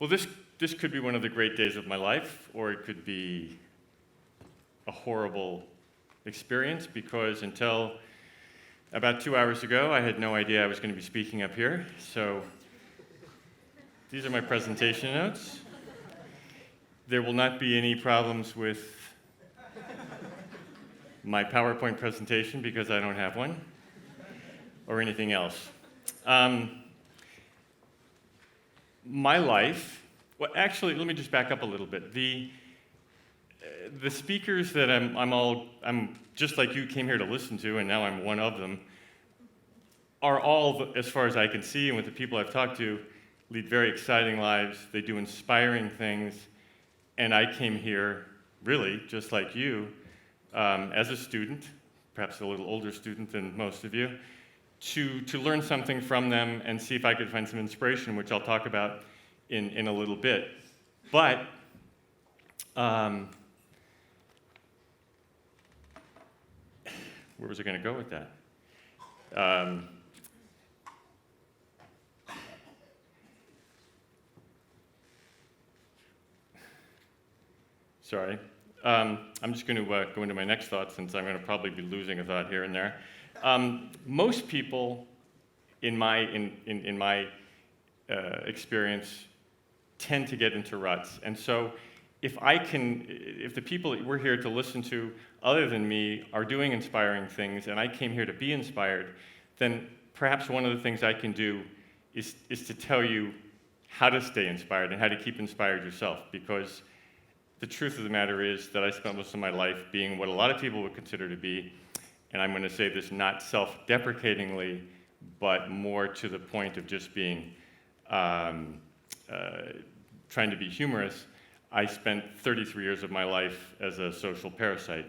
Well, this could be one of the great days of my life, or it could be a horrible experience, because until about 2 hours ago, I had no idea I was going to be speaking up here. So these are my presentation notes. There will not be any problems with my PowerPoint presentation because I don't have one, or anything else. My life, well, actually, let me just back up a little bit. The speakers that I'm just like you came here to listen to, and now I'm one of them, are all, as far as I can see, and with the people I've talked to, lead very exciting lives. They do inspiring things, and I came here, really, just like you, as a student, perhaps a little older student than most of you, to learn something from them and see if I could find some inspiration, which I'll talk about in a little bit. But where was I going to go with that? Sorry. I'm just going to go into my next thought, since I'm going to probably be losing a thought here and there. Most people, in my experience, tend to get into ruts. And so if the people that we're here to listen to, other than me, are doing inspiring things, and I came here to be inspired, then perhaps one of the things I can do is to tell you how to stay inspired and how to keep inspired yourself. Because the truth of the matter is that I spent most of my life being what a lot of people would consider to be, and I'm going to say this not self-deprecatingly, but more to the point of just being trying to be humorous. I spent 33 years of my life as a social parasite,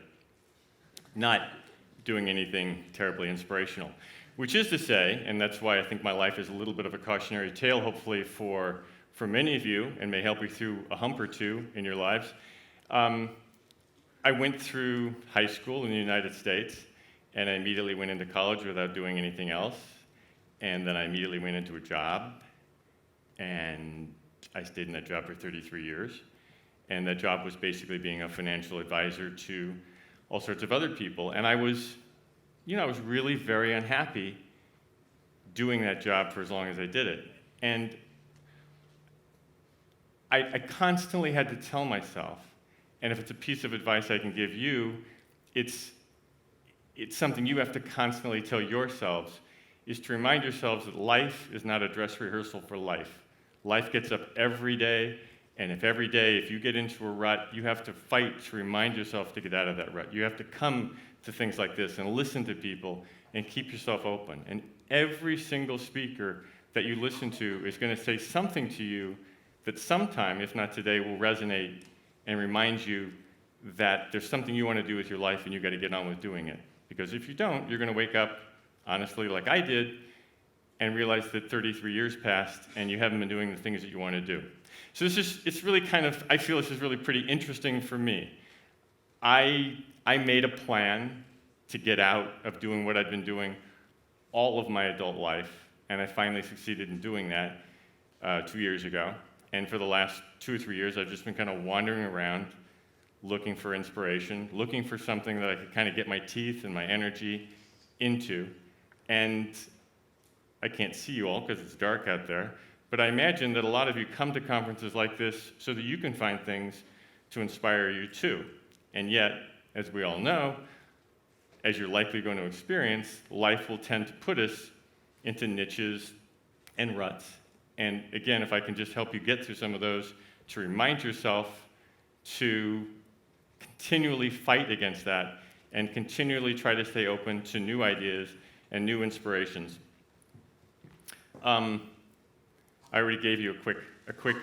not doing anything terribly inspirational. Which is to say, and that's why I think my life is a little bit of a cautionary tale, hopefully for many of you, and may help you through a hump or two in your lives. I went through high school in the United States, and I immediately went into college without doing anything else. And then I immediately went into a job, and I stayed in that job for 33 years. And that job was basically being a financial advisor to all sorts of other people. And I was really very unhappy doing that job for as long as I did it. And I constantly had to tell myself, and if it's a piece of advice I can give you, it's something you have to constantly tell yourselves, is to remind yourselves that life is not a dress rehearsal for life. Life gets up every day, and if you get into a rut, you have to fight to remind yourself to get out of that rut. You have to come to things like this and listen to people and keep yourself open. And every single speaker that you listen to is going to say something to you that sometime, if not today, will resonate and remind you that there's something you want to do with your life and you've got to get on with doing it. Because if you don't, you're going to wake up, honestly, like I did, and realize that 33 years passed and you haven't been doing the things that you want to do. So it's really I feel this is really pretty interesting for me. I made a plan to get out of doing what I'd been doing all of my adult life, and I finally succeeded in doing that 2 years ago. And for the last 2 or 3 years, I've just been kind of wandering around, looking for inspiration, looking for something that I could kind of get my teeth and my energy into. And I can't see you all because it's dark out there, but I imagine that a lot of you come to conferences like this so that you can find things to inspire you too. And yet, as we all know, as you're likely going to experience, life will tend to put us into niches and ruts. And again, if I can just help you get through some of those, to remind yourself to continually fight against that and continually try to stay open to new ideas and new inspirations. I already gave you a quick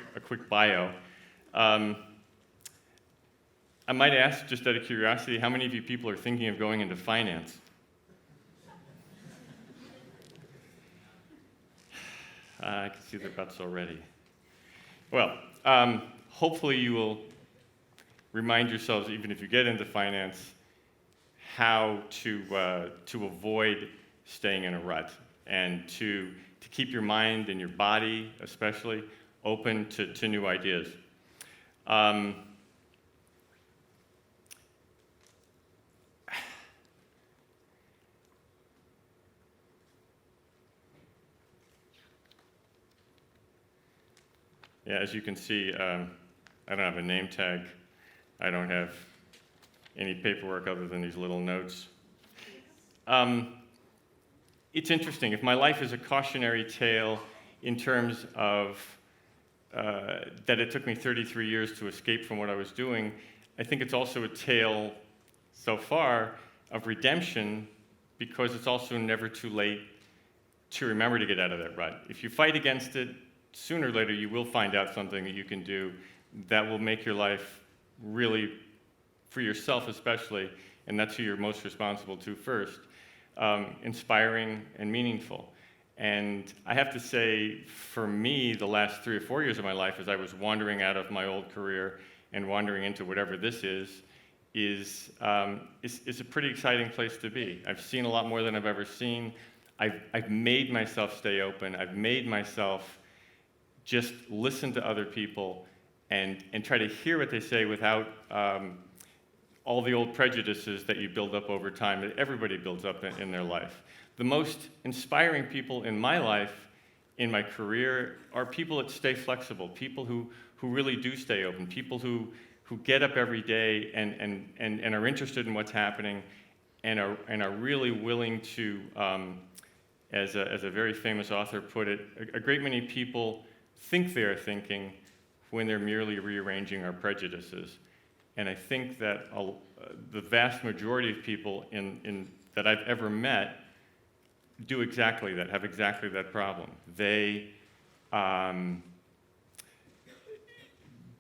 bio. I might ask, just out of curiosity, how many of you people are thinking of going into finance? I can see their butts already. Well, hopefully you will remind yourselves, even if you get into finance, how to avoid staying in a rut. and to keep your mind and your body, especially, open to new ideas. Yeah, as you can see, I don't have a name tag. I don't have any paperwork other than these little notes. It's interesting. If my life is a cautionary tale in terms of that it took me 33 years to escape from what I was doing, I think it's also a tale so far of redemption, because it's also never too late to remember to get out of that rut. If you fight against it, sooner or later you will find out something that you can do that will make your life really, for yourself especially, and that's who you're most responsible to first, inspiring and meaningful. And I have to say, for me, the last 3 or 4 years of my life, as I was wandering out of my old career and wandering into whatever this is a pretty exciting place to be. I've seen a lot more than I've ever seen. I've made myself stay open. I've made myself just listen to other people and try to hear what they say without all the old prejudices that you build up over time, that everybody builds up in their life. The most inspiring people in my life, in my career, are people that stay flexible, people who really do stay open, people who get up every day and are interested in what's happening and are really willing to, as a very famous author put it, a great many people think they're thinking when they're merely rearranging our prejudices. And I think that the vast majority of people that I've ever met do exactly that, have exactly that problem. They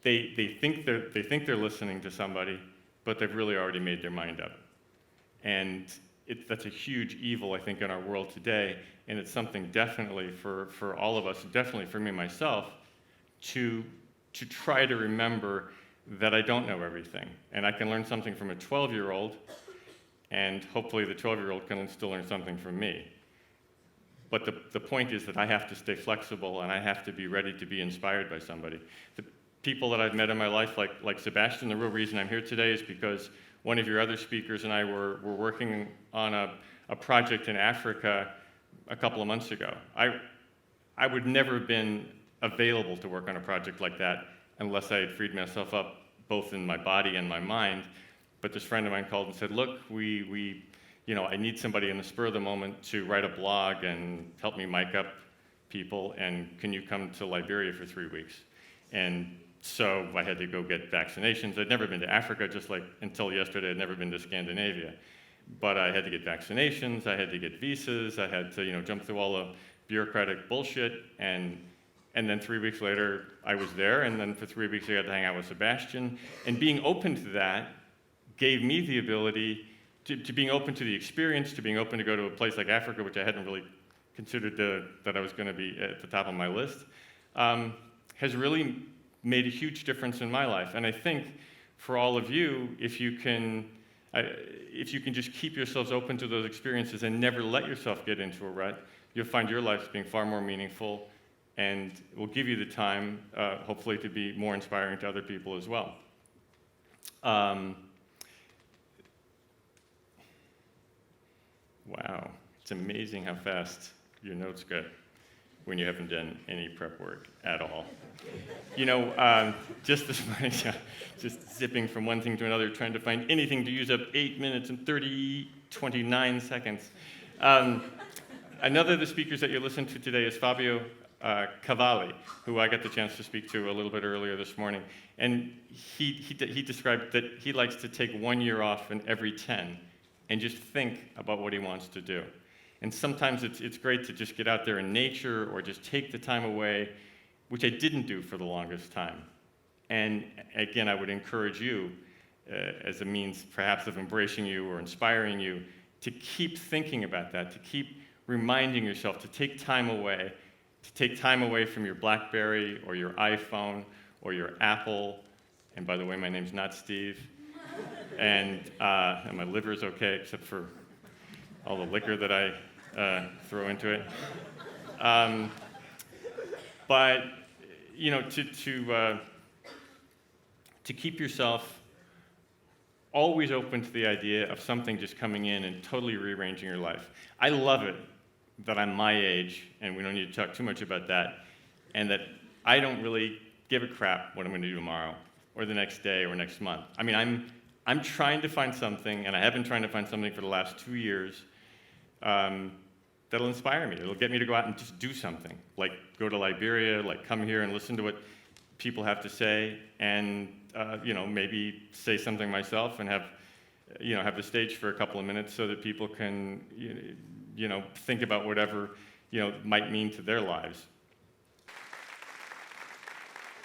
think they're listening to somebody, but they've really already made their mind up. And that's a huge evil, I think, in our world today, and it's something definitely for all of us, definitely for me myself, to try to remember that I don't know everything. And I can learn something from a 12-year-old, and hopefully the 12-year-old can still learn something from me. But the point is that I have to stay flexible, and I have to be ready to be inspired by somebody. The people that I've met in my life, like Sebastian, the real reason I'm here today is because one of your other speakers and I were working on a project in Africa a couple of months ago. I would never have been available to work on a project like that unless I had freed myself up both in my body and my mind. But this friend of mine called and said, look, I need somebody in the spur of the moment to write a blog and help me mic up people, and can you come to Liberia for 3 weeks? And so I had to go get vaccinations. I'd never been to Africa, just like until yesterday I'd never been to Scandinavia. But I had to get vaccinations, I had to get visas, I had to jump through all the bureaucratic bullshit, and then 3 weeks later I was there, and then for 3 weeks I got to hang out with Sebastian. And being open to that gave me the ability to being open to the experience, to being open to go to a place like Africa, which I hadn't really considered that I was going to be at the top of my list, has really made a huge difference in my life. And I think for all of you, if you can just keep yourselves open to those experiences and never let yourself get into a rut, you'll find your life being far more meaningful, and it will give you the time, hopefully, to be more inspiring to other people as well. Wow, it's amazing how fast your notes get when you haven't done any prep work at all. Just this morning, just zipping from one thing to another, trying to find anything to use up 8 minutes and 29 seconds. Another of the speakers that you listened to today is Fabio Cavalli, who I got the chance to speak to a little bit earlier this morning. And he described that he likes to take 1 year off in every 10 and just think about what he wants to do. And sometimes it's great to just get out there in nature or just take the time away, which I didn't do for the longest time. And again, I would encourage you, as a means perhaps of embracing you or inspiring you, to keep thinking about that, to keep reminding yourself to take time away from your BlackBerry or your iPhone or your Apple. And by the way, my name's not Steve. And my liver's okay, except for all the liquor that I throw into it. But to keep yourself always open to the idea of something just coming in and totally rearranging your life. I love it that I'm my age, and we don't need to talk too much about that, and that I don't really give a crap what I'm going to do tomorrow, or the next day, or next month. I mean, I'm trying to find something, and I have been trying to find something for the last 2 years that'll inspire me. It'll get me to go out and just do something, like go to Liberia, like come here and listen to what people have to say, and maybe say something myself, and have the stage for a couple of minutes so that people can think about whatever might mean to their lives.